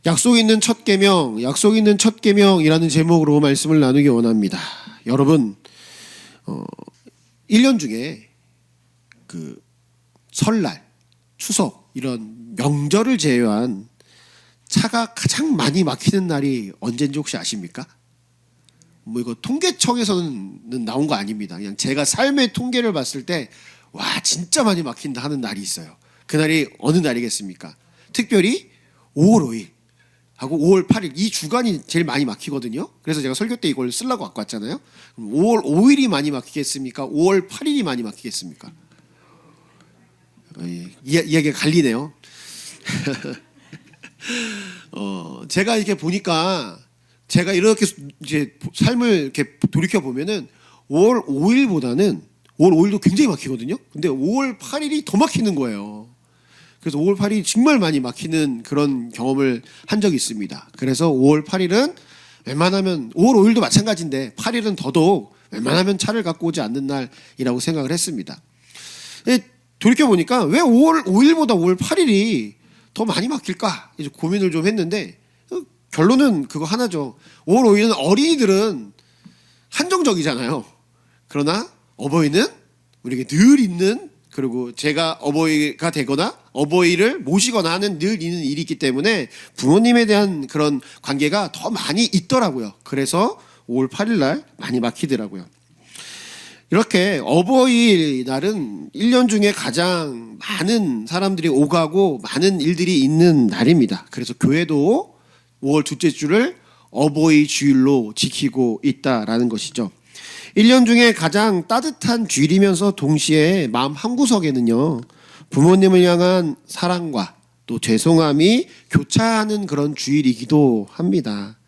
약속 있는 첫 계명, 약속 있는 첫 계명이라는 제목으로 말씀을 나누기 원합니다. 여러분, 1년 중에 그 설날, 추석 이런 명절을 제외한 차가 가장 많이 막히는 날이 언제인지 혹시 아십니까? 뭐 이거 통계청에서는 나온 거 아닙니다. 그냥 제가 삶의 통계를 봤을 때 와 진짜 많이 막힌다 하는 날이 있어요. 그날이 어느 날이겠습니까? 특별히 5월 5일 하고 5월 8일 이 주간이 제일 많이 막히거든요. 그래서 제가 설교 때 이걸 쓰려고 갖고 왔잖아요. 그럼 5월 5일이 많이 막히겠습니까? 5월 8일이 많이 막히겠습니까? 이야기가 갈리네요. 제가 이렇게 보니까 제가 이렇게 이제 삶을 이렇게 돌이켜 보면은 5월 5일보다는 5월 5일도 굉장히 막히거든요. 근데 5월 8일이 더 막히는 거예요. 그래서 5월 8일이 정말 많이 막히는 그런 경험을 한 적이 있습니다. 그래서 5월 8일은 웬만하면 5월 5일도 마찬가지인데 8일은 더더욱 웬만하면 차를 갖고 오지 않는 날이라고 생각을 했습니다. 돌이켜 보니까 왜 5월 5일보다 5월 8일이 더 많이 막힐까 이제 고민을 좀 했는데 결론은 그거 하나죠. 5월 5일은 어린이들은 한정적이잖아요. 그러나 어버이는 우리에게 늘 있는, 그리고 제가 어버이가 되거나 어버이를 모시거나 하는 늘 있는 일이 있기 때문에 부모님에 대한 그런 관계가 더 많이 있더라고요. 그래서 5월 8일 날 많이 막히더라고요. 이렇게 어버이 날은 1년 중에 가장 많은 사람들이 오가고 많은 일들이 있는 날입니다. 그래서 교회도 5월 둘째 주를 어버이 주일로 지키고 있다라는 것이죠. 1년 중에 가장 따뜻한 주일이면서 동시에 마음 한구석에는요, 부모님을 향한 사랑과 또 죄송함이 교차하는 그런 주일이기도 합니다.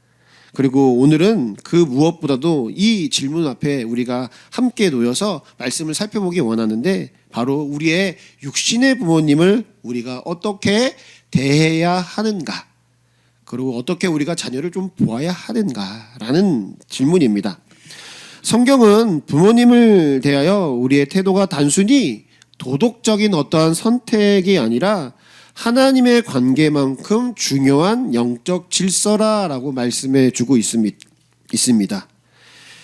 그리고 오늘은 그 무엇보다도 이 질문 앞에 우리가 함께 놓여서 말씀을 살펴보기 원하는데, 바로 우리의 육신의 부모님을 우리가 어떻게 대해야 하는가, 그리고 어떻게 우리가 자녀를 좀 보아야 하는가라는 질문입니다. 성경은 부모님을 대하여 우리의 태도가 단순히 도덕적인 어떠한 선택이 아니라 하나님의 관계만큼 중요한 영적 질서라라고 말씀해 주고 있습니다.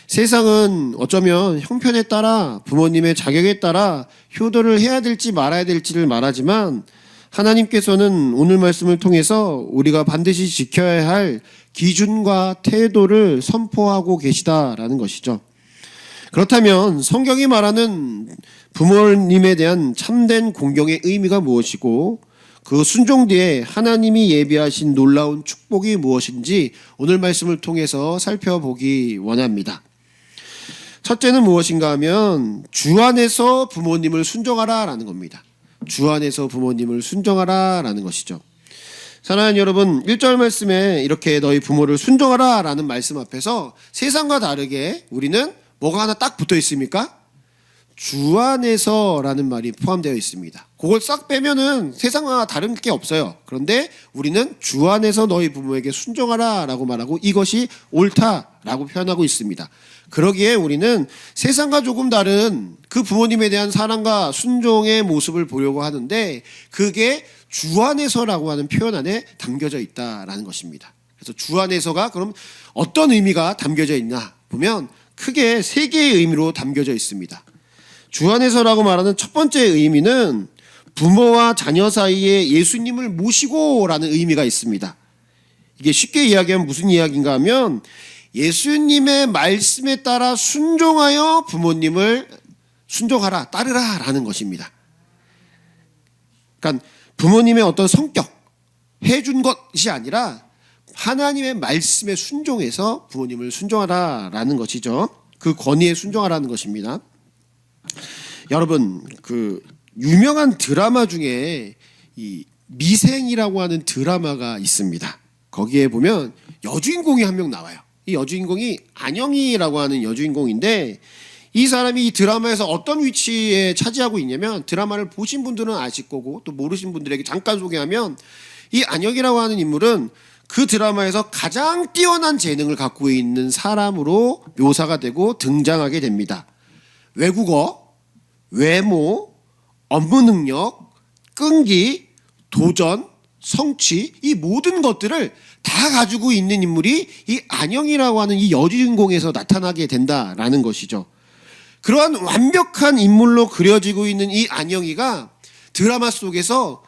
세상은 어쩌면 형편에 따라 부모님의 자격에 따라 효도를 해야 될지 말아야 될지를 말하지만, 하나님께서는 오늘 말씀을 통해서 우리가 반드시 지켜야 할 기준과 태도를 선포하고 계시다라는 것이죠. 그렇다면 성경이 말하는 부모님에 대한 참된 공경의 의미가 무엇이고, 그 순종 뒤에 하나님이 예비하신 놀라운 축복이 무엇인지 오늘 말씀을 통해서 살펴보기 원합니다. 첫째는 무엇인가 하면 주 안에서 부모님을 순종하라라는 겁니다. 주 안에서 부모님을 순종하라라는 것이죠. 사랑하는 여러분, 1절 말씀에 이렇게 너희 부모를 순종하라라는 말씀 앞에서 세상과 다르게 우리는 뭐가 하나 딱 붙어 있습니까? 주 안에서라는 말이 포함되어 있습니다. 그걸 싹 빼면은 세상과 다른 게 없어요. 그런데 우리는 주 안에서 너희 부모에게 순종하라라고 말하고 이것이 옳다라고 표현하고 있습니다. 그러기에 우리는 세상과 조금 다른 그 부모님에 대한 사랑과 순종의 모습을 보려고 하는데, 그게 주 안에서라고 하는 표현 안에 담겨져 있다라는 것입니다. 그래서 주 안에서가 그럼 어떤 의미가 담겨져 있나 보면 크게 세 개의 의미로 담겨져 있습니다. 주 안에서라고 말하는 첫 번째 의미는 부모와 자녀 사이에 예수님을 모시고라는 의미가 있습니다. 이게 쉽게 이야기하면 무슨 이야기인가 하면 예수님의 말씀에 따라 순종하여 부모님을 순종하라, 따르라 라는 것입니다. 그러니까 부모님의 어떤 성격, 해준 것이 아니라 하나님의 말씀에 순종해서 부모님을 순종하라라는 것이죠. 그 권위에 순종하라는 것입니다. 여러분, 그 유명한 드라마 중에 이 미생이라고 하는 드라마가 있습니다. 거기에 보면 여주인공이 한 명 나와요. 이 여주인공이 안영이라고 하는 여주인공인데, 이 사람이 이 드라마에서 어떤 위치에 차지하고 있냐면, 드라마를 보신 분들은 아실 거고 또 모르신 분들에게 잠깐 소개하면, 이 안영이라고 하는 인물은 그 드라마에서 가장 뛰어난 재능을 갖고 있는 사람으로 묘사가 되고 등장하게 됩니다. 외국어, 외모, 업무 능력, 끈기, 도전, 성취, 이 모든 것들을 다 가지고 있는 인물이 이 안영이라고 하는 이 여주인공에서 나타나게 된다라는 것이죠. 그러한 완벽한 인물로 그려지고 있는 이 안영이가 드라마 속에서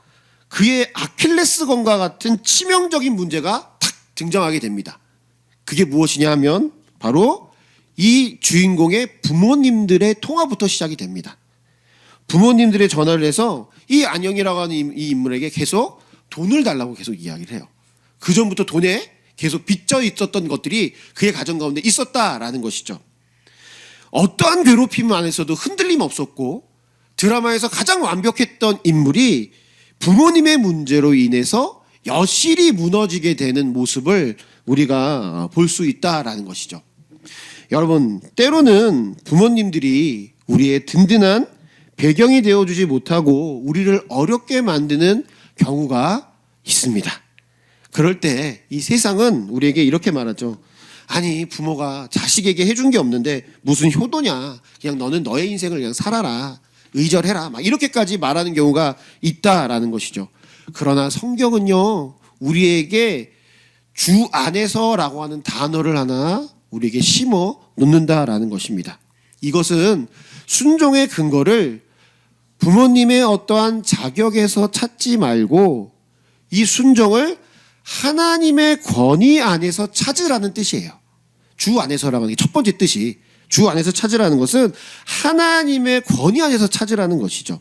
그의 아킬레스건과 같은 치명적인 문제가 탁 등장하게 됩니다. 그게 무엇이냐 하면 바로 이 주인공의 부모님들의 통화부터 시작이 됩니다. 부모님들의 전화를 해서 이 안영이라고 하는 이 인물에게 계속 돈을 달라고 계속 이야기를 해요. 그 전부터 돈에 계속 빚져 있었던 것들이 그의 가정 가운데 있었다라는 것이죠. 어떠한 괴롭힘 안에서도 흔들림 없었고 드라마에서 가장 완벽했던 인물이 부모님의 문제로 인해서 여실히 무너지게 되는 모습을 우리가 볼 수 있다라는 것이죠. 여러분, 때로는 부모님들이 우리의 든든한 배경이 되어주지 못하고 우리를 어렵게 만드는 경우가 있습니다. 그럴 때 이 세상은 우리에게 이렇게 말하죠. 아니, 부모가 자식에게 해준 게 없는데 무슨 효도냐. 그냥 너는 너의 인생을 그냥 살아라. 의절해라. 막 이렇게까지 말하는 경우가 있다라는 것이죠. 그러나 성경은요, 우리에게 주 안에서라고 하는 단어를 하나 우리에게 심어 놓는다라는 것입니다. 이것은 순종의 근거를 부모님의 어떠한 자격에서 찾지 말고 이 순종을 하나님의 권위 안에서 찾으라는 뜻이에요. 주 안에서라고 하는 게 첫 번째 뜻이, 주 안에서 찾으라는 것은 하나님의 권위 안에서 찾으라는 것이죠.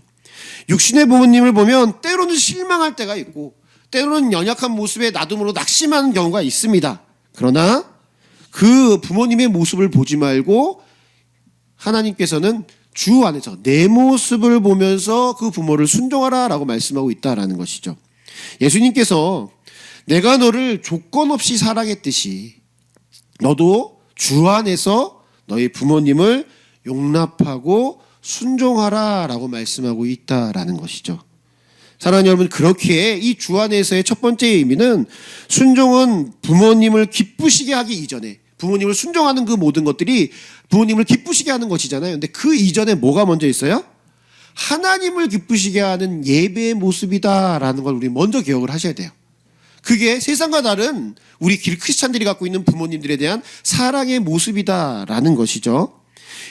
육신의 부모님을 보면 때로는 실망할 때가 있고 때로는 연약한 모습에 놔둠으로 낙심하는 경우가 있습니다. 그러나 그 부모님의 모습을 보지 말고 하나님께서는 주 안에서 내 모습을 보면서 그 부모를 순종하라라고 말씀하고 있다라는 것이죠. 예수님께서 내가 너를 조건 없이 사랑했듯이 너도 주 안에서 너희 부모님을 용납하고 순종하라라고 말씀하고 있다라는 것이죠. 사랑하는 여러분, 그렇기에 이 주 안에서의 첫 번째 의미는 순종은 부모님을 기쁘시게 하기 이전에, 부모님을 순종하는 그 모든 것들이 부모님을 기쁘시게 하는 것이잖아요. 근데 그 이전에 뭐가 먼저 있어요? 하나님을 기쁘시게 하는 예배의 모습이다라는 걸 우리 먼저 기억을 하셔야 돼요. 그게 세상과 다른 우리 크리스찬들이 갖고 있는 부모님들에 대한 사랑의 모습이다라는 것이죠.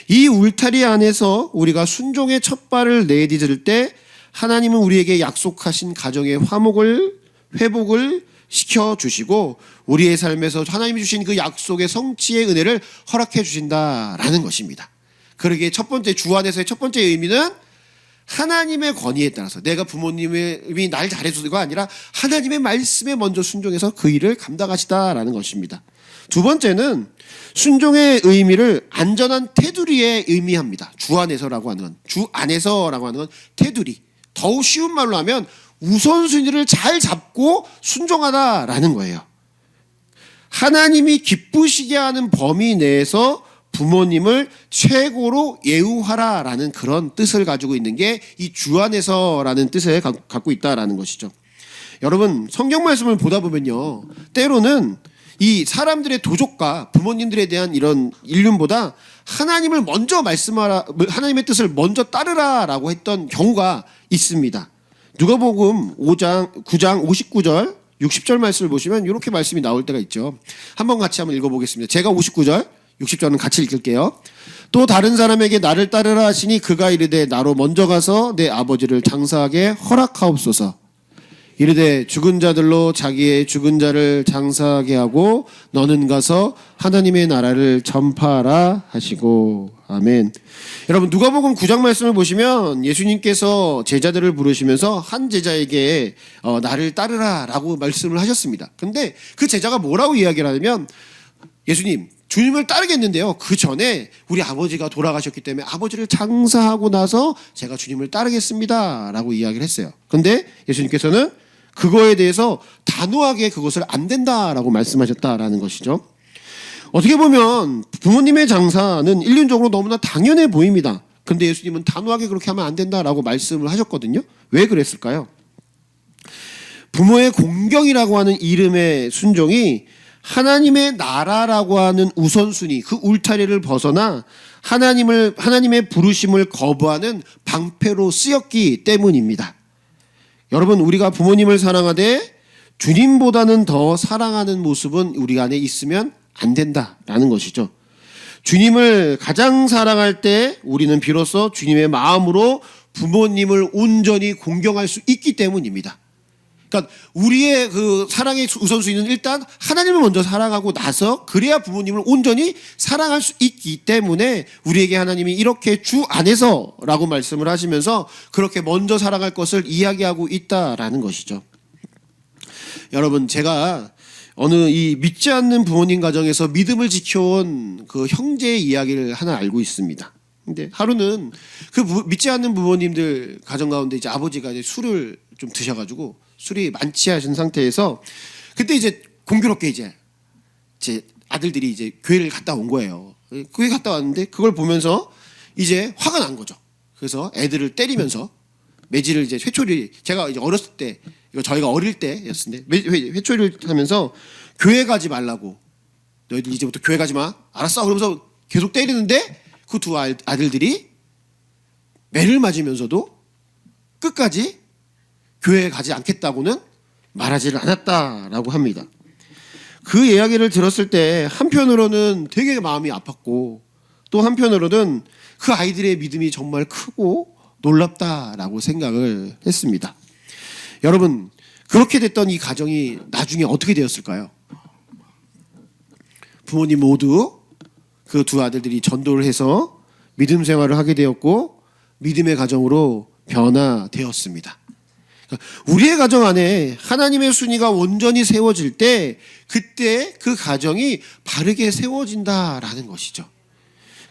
이 울타리 안에서 우리가 순종의 첫 발을 내디딜 때 하나님은 우리에게 약속하신 가정의 회복을 시켜주시고 우리의 삶에서 하나님이 주신 그 약속의 성취의 은혜를 허락해 주신다라는 것입니다. 그러기에 첫 번째, 주 안에서의 첫 번째 의미는 하나님의 권위에 따라서 내가 부모님이 날 잘해주고가 아니라 하나님의 말씀에 먼저 순종해서 그 일을 감당하시다라는 것입니다. 두 번째는 순종의 의미를 안전한 테두리에 의미합니다. 주 안에서라고 하는 건, 주 안에서라고 하는 건 테두리. 더욱 쉬운 말로 하면 우선순위를 잘 잡고 순종하다라는 거예요. 하나님이 기쁘시게 하는 범위 내에서 부모님을 최고로 예우하라라는 그런 뜻을 가지고 있는 게 이 주 안에서라는 뜻을 갖고 있다라는 것이죠. 여러분, 성경 말씀을 보다 보면요, 때로는 이 사람들의 도족과 부모님들에 대한 이런 일륜보다 하나님을 먼저 말씀하라, 하나님의 뜻을 먼저 따르라라고 했던 경우가 있습니다. 누가복음 9장 59절 60절 말씀을 보시면 이렇게 말씀이 나올 때가 있죠. 한번 같이 한번 읽어보겠습니다. 제가 59절 60절은 같이 읽을게요. 또 다른 사람에게 나를 따르라 하시니 그가 이르되 나로 먼저 가서 내 아버지를 장사하게 허락하옵소서. 이르되 죽은 자들로 자기의 죽은 자를 장사하게 하고 너는 가서 하나님의 나라를 전파하라 하시고. 아멘. 여러분, 누가복음 9장 말씀을 보시면 예수님께서 제자들을 부르시면서 한 제자에게 나를 따르라라고 말씀을 하셨습니다. 근데 그 제자가 뭐라고 이야기를 하냐면, 예수님, 주님을 따르겠는데요, 그 전에 우리 아버지가 돌아가셨기 때문에 아버지를 장사하고 나서 제가 주님을 따르겠습니다 라고 이야기를 했어요. 근데 예수님께서는 그거에 대해서 단호하게 그것을 안 된다라고 말씀하셨다라는 것이죠. 어떻게 보면 부모님의 장사는 일륜적으로 너무나 당연해 보입니다. 근데 예수님은 단호하게 그렇게 하면 안 된다라고 말씀을 하셨거든요. 왜 그랬을까요? 부모의 공경이라고 하는 이름의 순종이 하나님의 나라라고 하는 우선순위, 그 울타리를 벗어나 하나님의 부르심을 거부하는 방패로 쓰였기 때문입니다. 여러분, 우리가 부모님을 사랑하되 주님보다는 더 사랑하는 모습은 우리 안에 있으면 안 된다라는 것이죠. 주님을 가장 사랑할 때 우리는 비로소 주님의 마음으로 부모님을 온전히 공경할 수 있기 때문입니다. 그러니까 우리의 그 사랑의 우선순위는 일단 하나님을 먼저 사랑하고 나서 그래야 부모님을 온전히 사랑할 수 있기 때문에 우리에게 하나님이 이렇게 주 안에서라고 말씀을 하시면서 그렇게 먼저 사랑할 것을 이야기하고 있다라는 것이죠. 여러분, 제가 어느 이 믿지 않는 부모님 가정에서 믿음을 지켜온 그 형제의 이야기를 하나 알고 있습니다. 근데 하루는 그 믿지 않는 부모님들 가정 가운데 이제 아버지가 이제 술을 좀 드셔가지고 술이 만취하신 상태에서 그때 이제 공교롭게 이제 아들들이 이제 교회를 갔다 온 거예요. 교회 갔다 왔는데 그걸 보면서 이제 화가 난 거죠. 그래서 애들을 때리면서 매질을 이제 회초리, 제가 이제 어렸을 때, 이거 저희가 어릴 때였는데 회초리를 하면서 교회 가지 말라고, 너희들 이제부터 교회 가지 마, 알았어? 그러면서 계속 때리는데 그 두 아들들이 매를 맞으면서도 끝까지 교회에 가지 않겠다고는 말하지를 않았다라고 합니다. 그 이야기를 들었을 때 한편으로는 되게 마음이 아팠고 또 한편으로는 그 아이들의 믿음이 정말 크고 놀랍다라고 생각을 했습니다. 여러분, 그렇게 됐던 이 가정이 나중에 어떻게 되었을까요? 부모님 모두 그 두 아들들이 전도를 해서 믿음 생활을 하게 되었고 믿음의 가정으로 변화되었습니다. 우리의 가정 안에 하나님의 순위가 온전히 세워질 때 그때 그 가정이 바르게 세워진다라는 것이죠.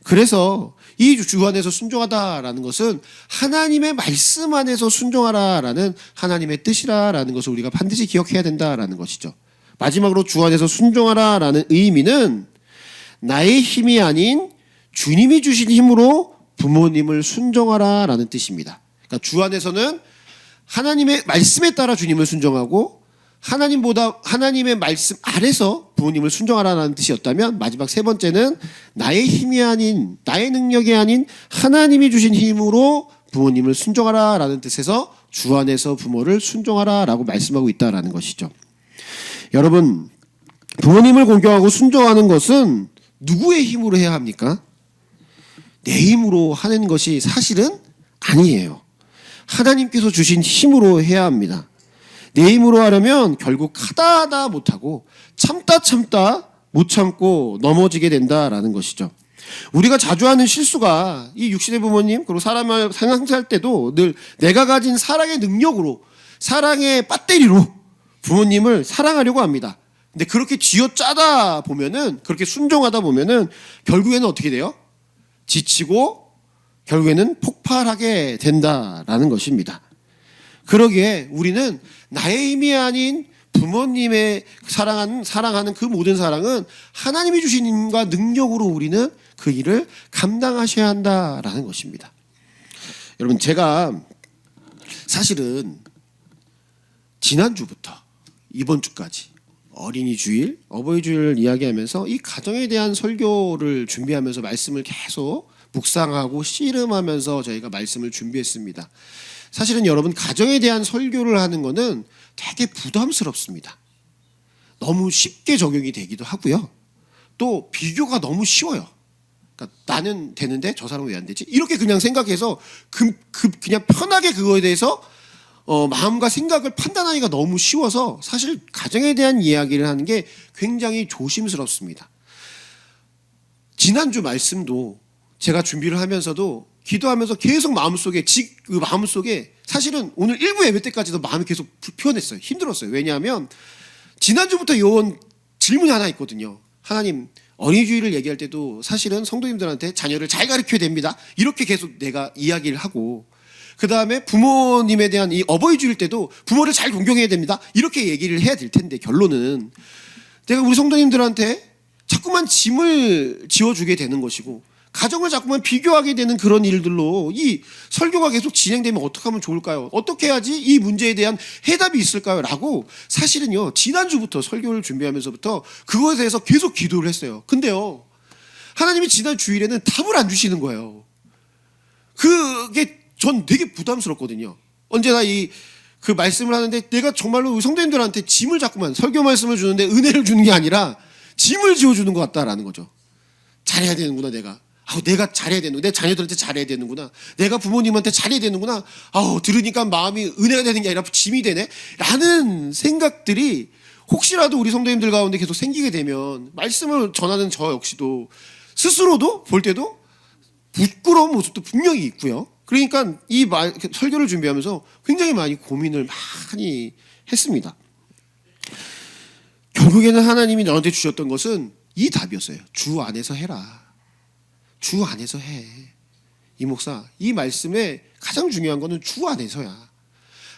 그래서 이 주 안에서 순종하다라는 것은 하나님의 말씀 안에서 순종하라라는 하나님의 뜻이라라는 것을 우리가 반드시 기억해야 된다라는 것이죠. 마지막으로 주 안에서 순종하라라는 의미는 나의 힘이 아닌 주님이 주신 힘으로 부모님을 순종하라라는 뜻입니다. 그러니까 주 안에서는 하나님의 말씀에 따라 주님을 순종하고 하나님의 말씀 아래서 부모님을 순종하라는 뜻이었다면 마지막 세 번째는 나의 힘이 아닌 나의 능력이 아닌 하나님이 주신 힘으로 부모님을 순종하라라는 뜻에서 주 안에서 부모를 순종하라라고 말씀하고 있다라는 것이죠. 여러분, 부모님을 공경하고 순종하는 것은 누구의 힘으로 해야 합니까? 내 힘으로 하는 것이 사실은 아니에요. 하나님께서 주신 힘으로 해야 합니다. 내 힘으로 하려면 결국 하다 못하고 참다 못 참고 넘어지게 된다라는 것이죠. 우리가 자주 하는 실수가 이 육신의 부모님 그리고 사람을 상상할 때도 늘 내가 가진 사랑의 능력으로 사랑의 배터리로 부모님을 사랑하려고 합니다. 근데 그렇게 쥐어짜다 보면은 그렇게 순종하다 보면은 결국에는 어떻게 돼요? 지치고 결국에는 폭발하게 된다라는 것입니다. 그러기에 우리는 나의 힘이 아닌 부모님의 사랑하는 그 모든 사랑은 하나님이 주신 힘과 능력으로 우리는 그 일을 감당하셔야 한다라는 것입니다. 여러분, 제가 사실은 지난주부터 이번 주까지 어린이 주일, 어버이 주일을 이야기하면서 이 가정에 대한 설교를 준비하면서 말씀을 계속 묵상하고 씨름하면서 저희가 말씀을 준비했습니다. 사실은 여러분, 가정에 대한 설교를 하는 거는 되게 부담스럽습니다. 너무 쉽게 적용이 되기도 하고요. 또 비교가 너무 쉬워요. 그러니까 나는 되는데 저 사람은 왜 안 되지? 이렇게 그냥 생각해서 그냥 편하게 그거에 대해서 마음과 생각을 판단하기가 너무 쉬워서 사실 가정에 대한 이야기를 하는 게 굉장히 조심스럽습니다. 지난주 말씀도 제가 준비를 하면서도 기도하면서 계속 마음속에 사실은 오늘 일부 예배 때까지도 마음이 계속 불편했어요. 힘들었어요. 왜냐하면 지난주부터 요원 질문이 하나 있거든요. 하나님, 어린이주일을 얘기할 때도 사실은 성도님들한테 자녀를 잘 가르쳐야 됩니다. 이렇게 계속 내가 이야기를 하고 그 다음에 부모님에 대한 이 어버이 주일 때도 부모를 잘 존경해야 됩니다. 이렇게 얘기를 해야 될 텐데 결론은 내가 우리 성도님들한테 자꾸만 짐을 지어주게 되는 것이고 가정을 자꾸만 비교하게 되는 그런 일들로 이 설교가 계속 진행되면 어떻게 하면 좋을까요? 어떻게 해야지 이 문제에 대한 해답이 있을까요? 라고 사실은요, 지난주부터 설교를 준비하면서부터 그거에 대해서 계속 기도를 했어요. 근데요, 하나님이 지난 주일에는 답을 안 주시는 거예요. 그게 전 되게 부담스럽거든요. 언제나 이 그 말씀을 하는데 내가 정말로 우리 성도님들한테 짐을 자꾸만 설교 말씀을 주는데 은혜를 주는 게 아니라 짐을 지어주는 것 같다라는 거죠. 잘해야 되는구나 내가. 내가 잘해야 되는구나. 내 자녀들한테 잘해야 되는구나. 내가 부모님한테 잘해야 되는구나. 들으니까 마음이 은혜가 되는 게 아니라 짐이 되네. 라는 생각들이 혹시라도 우리 성도님들 가운데 계속 생기게 되면 말씀을 전하는 저 역시도 스스로도 볼 때도 부끄러운 모습도 분명히 있고요. 그러니까 이 설교를 준비하면서 굉장히 많이 고민을 많이 했습니다. 결국에는 하나님이 너한테 주셨던 것은 이 답이었어요. 주 안에서 해라. 주 안에서 해. 이 목사, 이 말씀에 가장 중요한 거는 주 안에서야.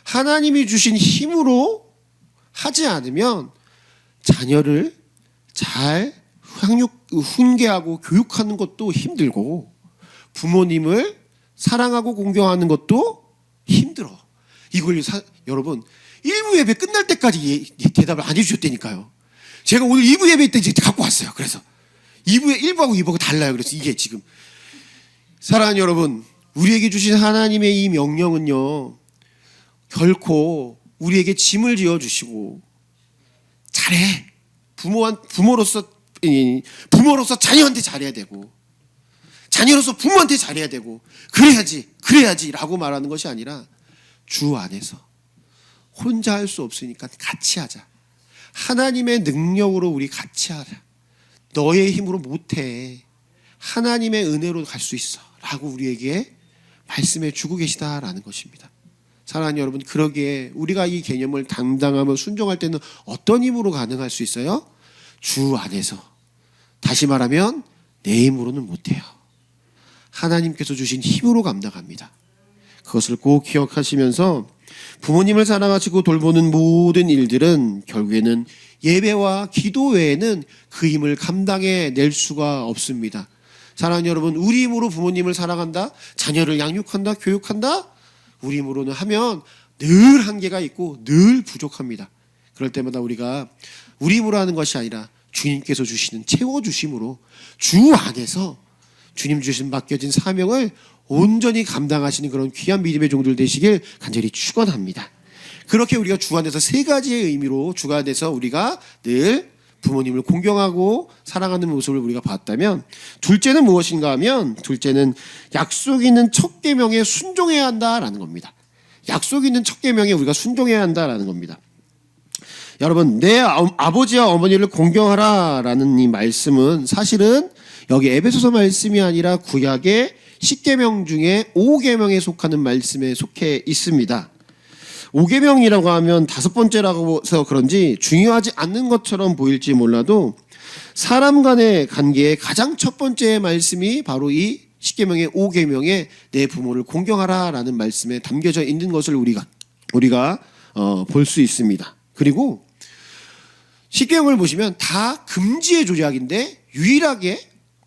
하나님이 주신 힘으로 하지 않으면 자녀를 잘 훈계하고 교육하는 것도 힘들고 부모님을 사랑하고 공경하는 것도 힘들어. 이걸 여러분 1부 예배 끝날 때까지 대답을 안 해주셨다니까요. 제가 오늘 2부 예배 때 이제 갖고 왔어요. 그래서 1부하고 2부가 달라요. 그래서 이게 지금 사랑하는 여러분, 우리에게 주신 하나님의 이 명령은요 결코 우리에게 짐을 지어주시고 잘해. 부모로서 자녀한테 잘해야 되고 자녀로서 부모한테 잘해야 되고 그래야지 라고 말하는 것이 아니라 주 안에서 혼자 할 수 없으니까 같이 하자. 하나님의 능력으로 우리 같이 하자. 너의 힘으로 못해. 하나님의 은혜로 갈 수 있어 라고 우리에게 말씀해 주고 계시다라는 것입니다. 사랑하는 여러분, 그러기에 우리가 이 개념을 당당하며 순종할 때는 어떤 힘으로 가능할 수 있어요? 주 안에서. 다시 말하면 내 힘으로는 못해요. 하나님께서 주신 힘으로 감당합니다. 그것을 꼭 기억하시면서 부모님을 사랑하시고 돌보는 모든 일들은 결국에는 예배와 기도 외에는 그 힘을 감당해 낼 수가 없습니다. 사랑하는 여러분, 우리 힘으로 부모님을 사랑한다, 자녀를 양육한다, 교육한다, 우리 힘으로는 하면 늘 한계가 있고 늘 부족합니다. 그럴 때마다 우리가 우리 힘으로 하는 것이 아니라 주님께서 주시는 채워주심으로 주 안에서 주님 주신 맡겨진 사명을 온전히 감당하시는 그런 귀한 믿음의 종들 되시길 간절히 축원합니다. 그렇게 우리가 주 안에서 세 가지의 의미로 주 안에서 우리가 늘 부모님을 공경하고 사랑하는 모습을 우리가 봤다면, 둘째는 무엇인가 하면 둘째는 약속 있는 첫 계명에 순종해야 한다라는 겁니다. 약속 있는 첫 계명에 우리가 순종해야 한다라는 겁니다. 여러분, 내 아버지와 어머니를 공경하라라는 이 말씀은 사실은 여기 에베소서 말씀이 아니라 구약의 10계명 중에 5계명에 속하는 말씀에 속해 있습니다. 5계명이라고 하면 5번째라고 해서 그런지 중요하지 않는 것처럼 보일지 몰라도 사람 간의 관계의 가장 첫 번째 말씀이 바로 이 10계명의 5계명에 내 부모를 공경하라라는 말씀에 담겨져 있는 것을 우리가 볼 수 있습니다. 그리고 10계명을 보시면 다 금지의 조약인데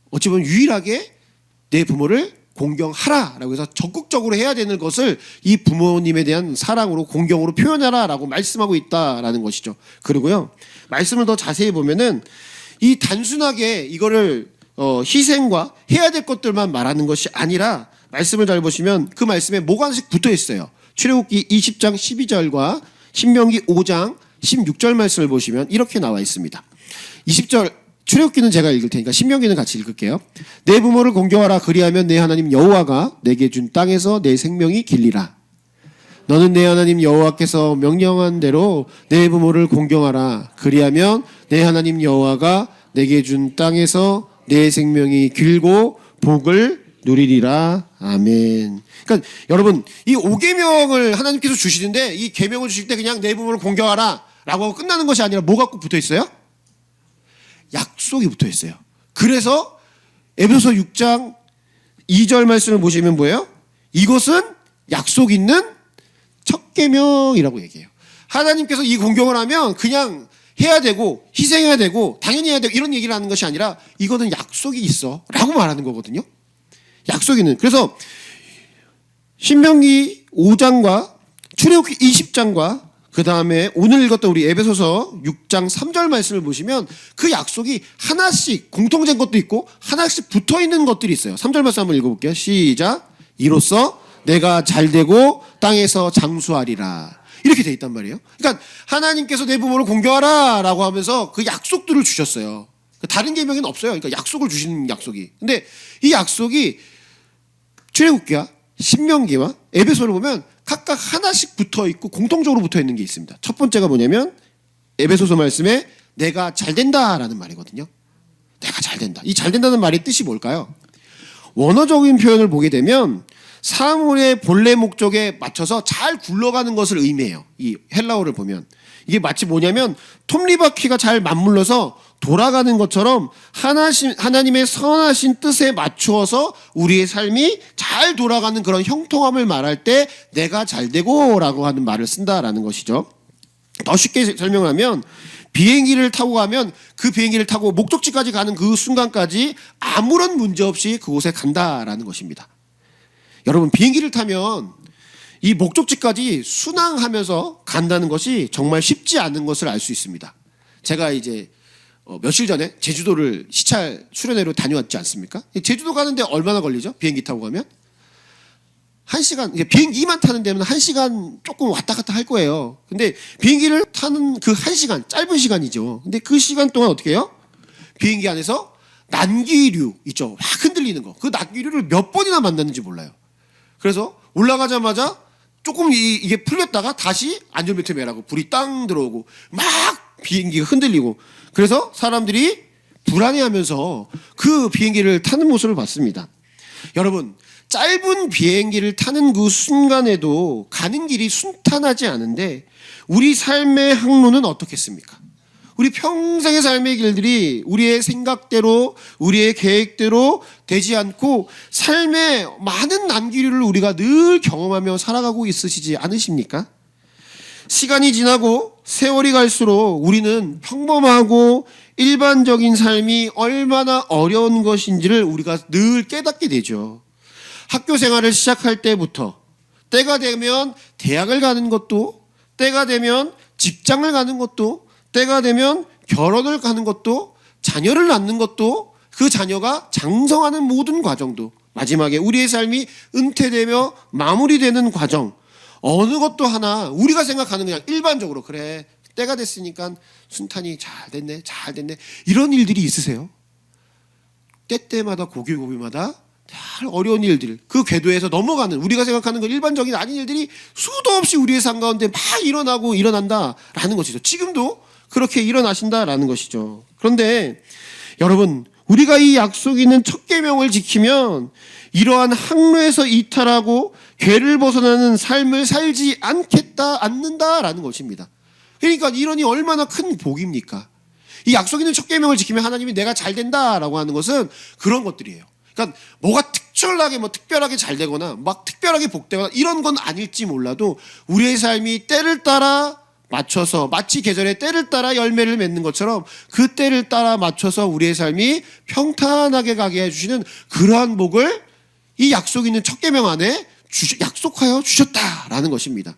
어찌 보면 유일하게 내 부모를 공경하라라고 해서 적극적으로 해야 되는 것을 이 부모님에 대한 사랑으로 공경으로 표현하라라고 말씀하고 있다라는 것이죠. 그리고요, 말씀을 더 자세히 보면은 이 단순하게 이거를 희생과 해야 될 것들만 말하는 것이 아니라 말씀을 잘 보시면 그 말씀에 뭐가 하나씩 붙어 있어요. 출애굽기 20장 12절과 신명기 5장 16절 말씀을 보시면 이렇게 나와 있습니다. 20절 출애굽기는 제가 읽을 테니까 신명기는 같이 읽을게요. 내 부모를 공경하라. 그리하면 내 하나님 여호와가 내게 준 땅에서 내 생명이 길리라. 너는 내 하나님 여호와께서 명령한 대로 내 부모를 공경하라. 그리하면 내 하나님 여호와가 내게 준 땅에서 내 생명이 길고 복을 누리리라. 아멘. 그러니까 여러분, 이 5계명을 하나님께서 주시는데 이 계명을 주실 때 그냥 내 부모를 공경하라 라고 하고 끝나는 것이 아니라 뭐가 꼭 붙어 있어요? 약속이 붙어 있어요. 그래서 에베소서 6장 2절 말씀을 보시면 뭐예요? 이것은 약속 있는 첫 계명이라고 얘기해요. 하나님께서 이 공경을 하면 그냥 해야 되고 희생해야 되고 당연히 해야 되고 이런 얘기를 하는 것이 아니라 이거는 약속이 있어 라고 말하는 거거든요. 약속이 있는. 그래서 신명기 5장과 출애굽기 20장과 그 다음에 오늘 읽었던 우리 에베소서 6장 3절 말씀을 보시면 그 약속이 하나씩 공통된 것도 있고 하나씩 붙어있는 것들이 있어요. 3절 말씀 한번 읽어볼게요. 시작. 이로써 내가 잘되고 땅에서 장수하리라. 이렇게 돼 있단 말이에요. 그러니까 하나님께서 내 부모를 공경하라라고 하면서 그 약속들을 주셨어요. 다른 계명에는 없어요. 그러니까 약속을 주시는 약속이. 근데 이 약속이 출애굽기와 신명기와 에베소를 보면 각각 하나씩 붙어 있고 공통적으로 붙어 있는 게 있습니다. 첫 번째가 뭐냐면 에베소서 말씀에 내가 잘 된다라는 말이거든요. 내가 잘 된다. 이 잘 된다는 말의 뜻이 뭘까요? 원어적인 표현을 보게 되면 사물의 본래 목적에 맞춰서 잘 굴러가는 것을 의미해요. 이 헬라어를 보면 이게 마치 뭐냐면 톱니바퀴가 잘 맞물려서 돌아가는 것처럼 하나님의 선하신 뜻에 맞추어서 우리의 삶이 잘 돌아가는 그런 형통함을 말할 때 내가 잘 되고라고 하는 말을 쓴다라는 것이죠. 더 쉽게 설명하면 비행기를 타고 가면 그 비행기를 타고 목적지까지 가는 그 순간까지 아무런 문제 없이 그곳에 간다라는 것입니다. 여러분 비행기를 타면 이 목적지까지 순항하면서 간다는 것이 정말 쉽지 않은 것을 알 수 있습니다. 제가 이제 며칠 전에 제주도를 시찰 수련회로 다녀왔지 않습니까? 제주도 가는데 얼마나 걸리죠? 비행기 타고 가면? 1시간, 비행기만 타는 데면 1시간 조금 왔다 갔다 할 거예요. 근데 비행기를 타는 그 1시간, 짧은 시간이죠. 근데 그 시간 동안 어떻게 해요? 비행기 안에서 난기류 있죠. 확 흔들리는 거. 그 난기류를 몇 번이나 만났는지 몰라요. 그래서 올라가자마자 조금 이게 풀렸다가 다시 안전벨트 매라고 불이 땅 들어오고 막 비행기가 흔들리고 그래서 사람들이 불안해하면서 그 비행기를 타는 모습을 봤습니다. 여러분 짧은 비행기를 타는 그 순간에도 가는 길이 순탄하지 않은데 우리 삶의 항로는 어떻겠습니까? 우리 평생의 삶의 길들이 우리의 생각대로 우리의 계획대로 되지 않고 삶의 많은 난기류를 우리가 늘 경험하며 살아가고 있으시지 않으십니까? 시간이 지나고 세월이 갈수록 우리는 평범하고 일반적인 삶이 얼마나 어려운 것인지를 우리가 늘 깨닫게 되죠. 학교 생활을 시작할 때부터 때가 되면 대학을 가는 것도 때가 되면 직장을 가는 것도 때가 되면 결혼을 가는 것도 자녀를 낳는 것도 그 자녀가 장성하는 모든 과정도 마지막에 우리의 삶이 은퇴되며 마무리되는 과정 어느 것도 하나 우리가 생각하는 그냥 일반적으로 그래 때가 됐으니까 순탄히 잘 됐네 이런 일들이 있으세요? 때때마다 고비고비마다 잘 어려운 일들 그 궤도에서 넘어가는 우리가 생각하는 그 일반적인 아닌 일들이 수도 없이 우리의 삶 가운데 막 일어나고 일어난다라는 것이죠. 지금도 그렇게 일어나신다라는 것이죠. 그런데 여러분 우리가 이 약속이 있는 첫 계명을 지키면 이러한 항로에서 이탈하고 궤를 벗어나는 삶을 살지 않는다라는 것입니다. 그러니까 이러니 얼마나 큰 복입니까? 이 약속 있는 첫 계명을 지키면 하나님이 내가 잘 된다라고 하는 것은 그런 것들이에요. 그러니까 뭐가 특별하게 잘 되거나 막 특별하게 복되거나 이런 건 아닐지 몰라도 우리의 삶이 때를 따라 맞춰서 마치 계절의 때를 따라 열매를 맺는 것처럼 그 때를 따라 맞춰서 우리의 삶이 평탄하게 가게 해주시는 그러한 복을 이 약속 있는 첫 계명 안에 약속하여 주셨다라는 것입니다.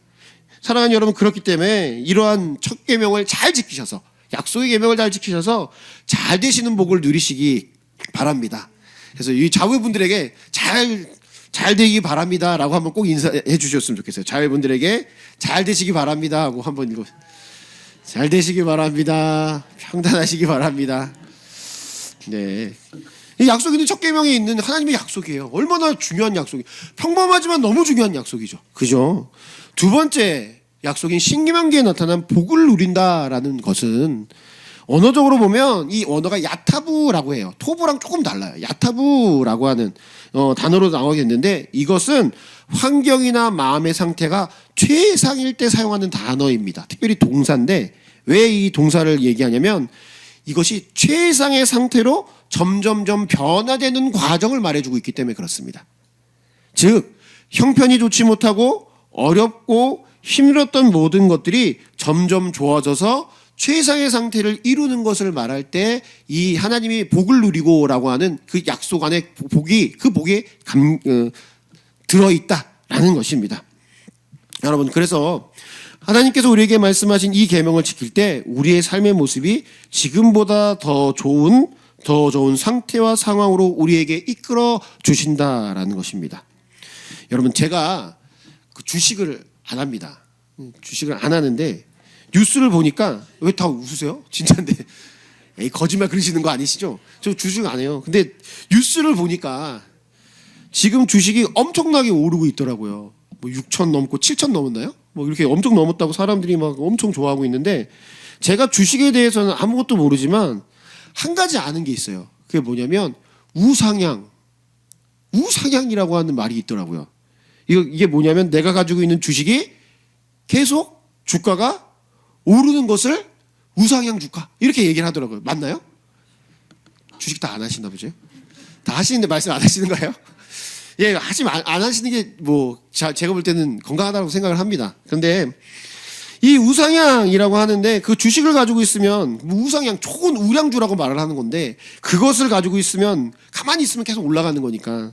사랑하는 여러분 그렇기 때문에 이러한 첫 계명을 잘 지키셔서 약속의 계명을 잘 지키셔서 잘 되시는 복을 누리시기 바랍니다. 그래서 이 자녀분들에게 잘 되기 바랍니다라고 한번 꼭 인사해 주셨으면 좋겠어요. 자녀분들에게 잘 되시기 바랍니다 하고 한번 읽어. 잘 되시기 바랍니다. 평탄하시기 바랍니다. 네. 이 약속 있는 첫 계명에 있는 하나님의 약속이에요. 얼마나 중요한 약속이. 평범하지만 너무 중요한 약속이죠. 그죠? 두 번째 약속인 신명기에 나타난 복을 누린다라는 것은 언어적으로 보면 이 언어가 야타부라고 해요. 토부랑 조금 달라요. 야타부라고 하는 단어로 나오겠는데 이것은 환경이나 마음의 상태가 최상일 때 사용하는 단어입니다. 특별히 동사인데 왜 이 동사를 얘기하냐면 이것이 최상의 상태로 점점점 변화되는 과정을 말해주고 있기 때문에 그렇습니다. 즉 형편이 좋지 못하고 어렵고 힘들었던 모든 것들이 점점 좋아져서 최상의 상태를 이루는 것을 말할 때 이 하나님이 복을 누리고라고 하는 그 약속 안에 그 복에 들어있다라는 것입니다. 여러분 그래서 하나님께서 우리에게 말씀하신 이 계명을 지킬 때 우리의 삶의 모습이 지금보다 더 좋은 상태와 상황으로 우리에게 이끌어 주신다라는 것입니다. 여러분 제가 그 주식을 안 합니다. 주식을 안 하는데 뉴스를 보니까 왜 다 웃으세요? 진짜인데 에이, 거짓말 그러시는 거 아니시죠? 저 주식 안 해요. 근데 뉴스를 보니까 지금 주식이 엄청나게 오르고 있더라고요. 뭐 6천 넘고 7천 넘었나요? 뭐 이렇게 엄청 넘었다고 사람들이 막 엄청 좋아하고 있는데 제가 주식에 대해서는 아무것도 모르지만 한 가지 아는 게 있어요. 그게 뭐냐면 우상향이라고 하는 말이 있더라고요. 이게 뭐냐면 내가 가지고 있는 주식이 계속 주가가 오르는 것을 우상향 주가 이렇게 얘기를 하더라고요. 맞나요? 주식 다 안 하시나 보죠? 다 하시는데 말씀 안 하시는 거예요? 예, 하시면 안 하시는 게 뭐 제가 볼 때는 건강하다고 생각을 합니다. 그런데 이 우상향이라고 하는데 그 주식을 가지고 있으면 우상향 좋은 우량주라고 말을 하는 건데 그것을 가지고 있으면 가만히 있으면 계속 올라가는 거니까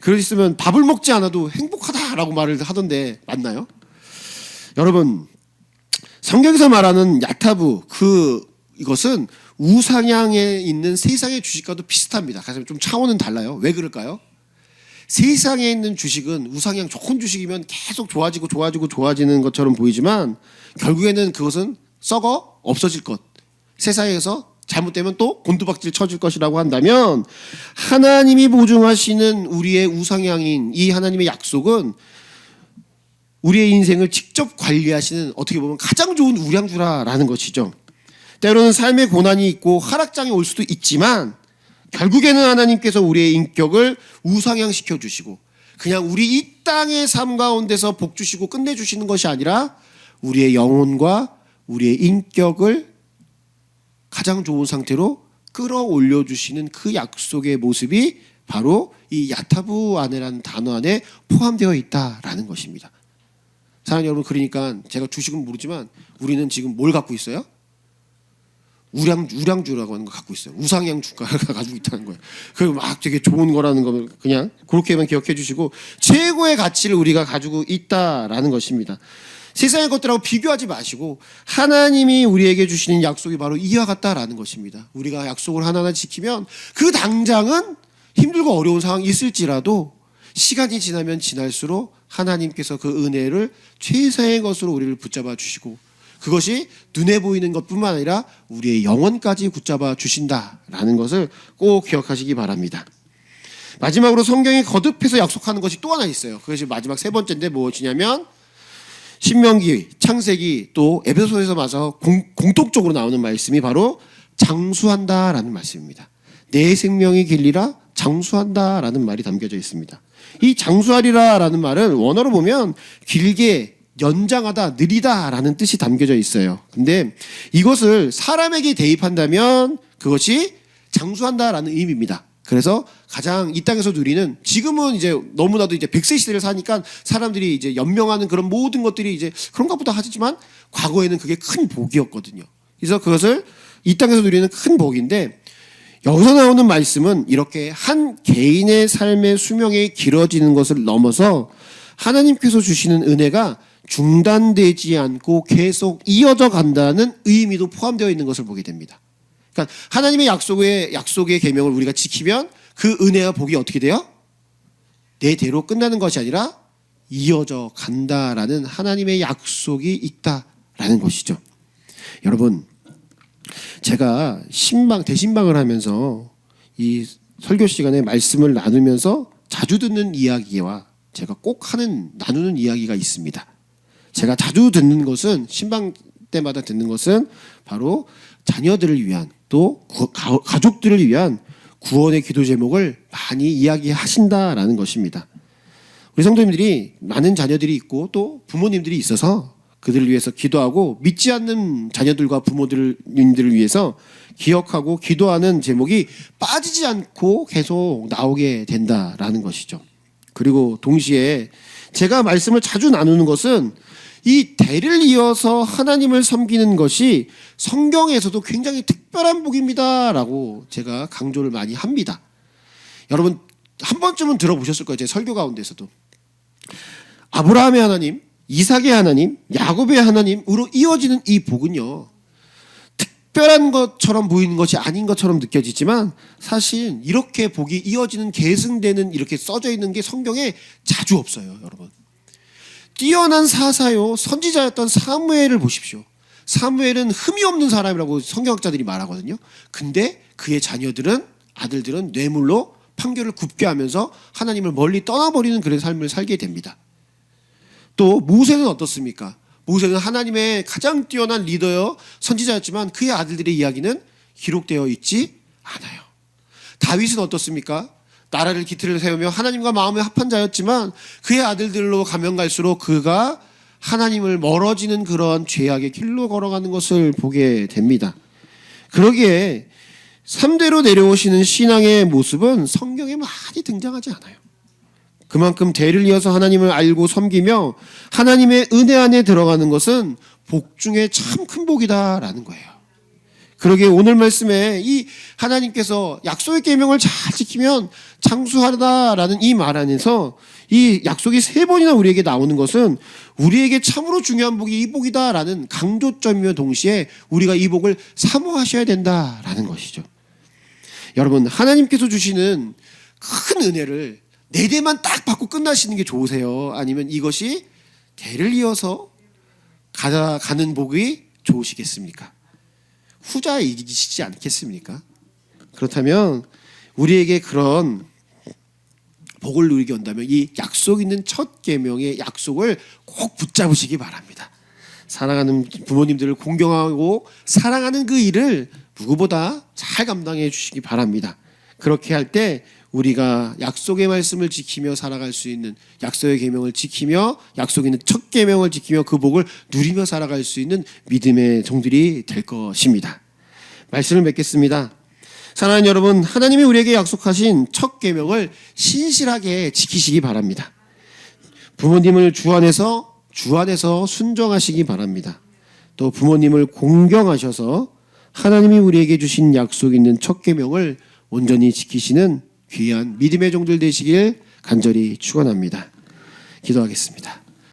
그러고 있으면 밥을 먹지 않아도 행복하다라고 말을 하던데 맞나요? 여러분 성경에서 말하는 야타부 이것은 우상향에 있는 세상의 주식과도 비슷합니다. 가장 좀 차원은 달라요. 왜 그럴까요? 세상에 있는 주식은 우상향 좋은 주식이면 계속 좋아지는 것처럼 보이지만 결국에는 그것은 썩어 없어질 것. 세상에서 잘못되면 또 곤두박질 쳐질 것이라고 한다면 하나님이 보증하시는 우리의 우상향인 이 하나님의 약속은 우리의 인생을 직접 관리하시는 어떻게 보면 가장 좋은 우량주라는 것이죠. 때로는 삶의 고난이 있고 하락장이 올 수도 있지만 결국에는 하나님께서 우리의 인격을 우상향시켜 주시고 그냥 우리 이 땅의 삶 가운데서 복 주시고 끝내주시는 것이 아니라 우리의 영혼과 우리의 인격을 가장 좋은 상태로 끌어올려 주시는 그 약속의 모습이 바로 이 야타부 안에라는 단어 안에 포함되어 있다라는 것입니다. 사랑하는 여러분, 그러니까 제가 주식은 모르지만 우리는 지금 뭘 갖고 있어요? 우량주라고 하는 거 갖고 있어요. 우상향 주가를 가지고 있다는 거예요. 그리고 막 되게 좋은 거라는 거 그냥 그렇게만 기억해 주시고 최고의 가치를 우리가 가지고 있다라는 것입니다. 세상의 것들하고 비교하지 마시고 하나님이 우리에게 주시는 약속이 바로 이와 같다라는 것입니다. 우리가 약속을 하나하나 지키면 그 당장은 힘들고 어려운 상황이 있을지라도 시간이 지나면 지날수록 하나님께서 그 은혜를 최상의 것으로 우리를 붙잡아 주시고 그것이 눈에 보이는 것뿐만 아니라 우리의 영혼까지 붙잡아 주신다라는 것을 꼭 기억하시기 바랍니다. 마지막으로 성경이 거듭해서 약속하는 것이 또 하나 있어요. 그것이 마지막 세 번째인데 무엇이냐면 신명기, 창세기 또 에베소서에서 와서 공통적으로 나오는 말씀이 바로 장수한다라는 말씀입니다. 내 생명이 길리라 장수한다라는 말이 담겨져 있습니다. 이 장수하리라라는 말은 원어로 보면 길게 연장하다, 느리다라는 뜻이 담겨져 있어요. 근데 이것을 사람에게 대입한다면 그것이 장수한다라는 의미입니다. 그래서 가장 이 땅에서 누리는 지금은 이제 너무나도 이제 100세 시대를 사니까 사람들이 이제 연명하는 그런 모든 것들이 이제 그런가 보다 하지만 과거에는 그게 큰 복이었거든요. 그래서 그것을 이 땅에서 누리는 큰 복인데 여기서 나오는 말씀은 이렇게 한 개인의 삶의 수명이 길어지는 것을 넘어서 하나님께서 주시는 은혜가 중단되지 않고 계속 이어져 간다는 의미도 포함되어 있는 것을 보게 됩니다. 그러니까 하나님의 약속의 계명을 우리가 지키면 그 은혜와 복이 어떻게 돼요? 내대로 끝나는 것이 아니라 이어져 간다라는 하나님의 약속이 있다라는 것이죠. 여러분, 제가 대신방을 하면서 이 설교 시간에 말씀을 나누면서 자주 듣는 이야기와 제가 꼭 나누는 이야기가 있습니다. 제가 자주 듣는 것은 신방 때마다 듣는 것은 바로 자녀들을 위한 또 가족들을 위한 구원의 기도 제목을 많이 이야기하신다라는 것입니다. 우리 성도님들이 많은 자녀들이 있고 또 부모님들이 있어서 그들을 위해서 기도하고 믿지 않는 자녀들과 부모님들을 위해서 기억하고 기도하는 제목이 빠지지 않고 계속 나오게 된다라는 것이죠. 그리고 동시에 제가 말씀을 자주 나누는 것은 이 대를 이어서 하나님을 섬기는 것이 성경에서도 굉장히 특별한 복입니다라고 제가 강조를 많이 합니다. 여러분 한 번쯤은 들어보셨을 거예요. 제 설교 가운데서도 아브라함의 하나님, 이삭의 하나님, 야곱의 하나님으로 이어지는 이 복은요, 특별한 것처럼 보이는 것이 아닌 것처럼 느껴지지만 사실 이렇게 복이 이어지는 계승되는 이렇게 써져 있는 게 성경에 자주 없어요. 여러분 뛰어난 사사요 선지자였던 사무엘을 보십시오. 사무엘은 흠이 없는 사람이라고 성경학자들이 말하거든요. 근데 그의 자녀들은 아들들은 뇌물로 판결을 굽게 하면서 하나님을 멀리 떠나버리는 그런 삶을 살게 됩니다. 또 모세는 어떻습니까? 모세는 하나님의 가장 뛰어난 리더요 선지자였지만 그의 아들들의 이야기는 기록되어 있지 않아요. 다윗은 어떻습니까? 나라를 기틀을 세우며 하나님과 마음에 합한 자였지만 그의 아들들로 가면 갈수록 그가 하나님을 멀어지는 그런 죄악의 길로 걸어가는 것을 보게 됩니다. 그러기에 3대로 내려오시는 신앙의 모습은 성경에 많이 등장하지 않아요. 그만큼 대를 이어서 하나님을 알고 섬기며 하나님의 은혜 안에 들어가는 것은 복 중에 참 큰 복이다라는 거예요. 그러기에 오늘 말씀에 이 하나님께서 약속의 계명을 잘 지키면 장수하다라는 이 말 안에서 이 약속이 3번이나 우리에게 나오는 것은 우리에게 참으로 중요한 복이 이 복이다라는 강조점이며 동시에 우리가 이 복을 사모하셔야 된다라는 것이죠. 여러분, 하나님께서 주시는 큰 은혜를 4대만 딱 받고 끝나시는 게 좋으세요? 아니면 이것이 대를 이어서 가는 복이 좋으시겠습니까? 후자이시지 않겠습니까? 그렇다면 우리에게 그런 복을 누리게 온다면 이 약속 있는 첫 계명의 약속을 꼭 붙잡으시기 바랍니다. 사랑하는 부모님들을 공경하고 사랑하는 그 일을 누구보다 잘 감당해 주시기 바랍니다. 그렇게 할 때 우리가 약속의 말씀을 지키며 살아갈 수 있는 약속의 계명을 지키며 약속 있는 첫 계명을 지키며 그 복을 누리며 살아갈 수 있는 믿음의 종들이 될 것입니다. 말씀을 맺겠습니다. 사랑하는 여러분, 하나님이 우리에게 약속하신 첫 계명을 신실하게 지키시기 바랍니다. 부모님을 주 안에서 순종하시기 바랍니다. 또 부모님을 공경하셔서 하나님이 우리에게 주신 약속 있는 첫 계명을 온전히 지키시는 귀한 믿음의 종들 되시길 간절히 축원합니다. 기도하겠습니다.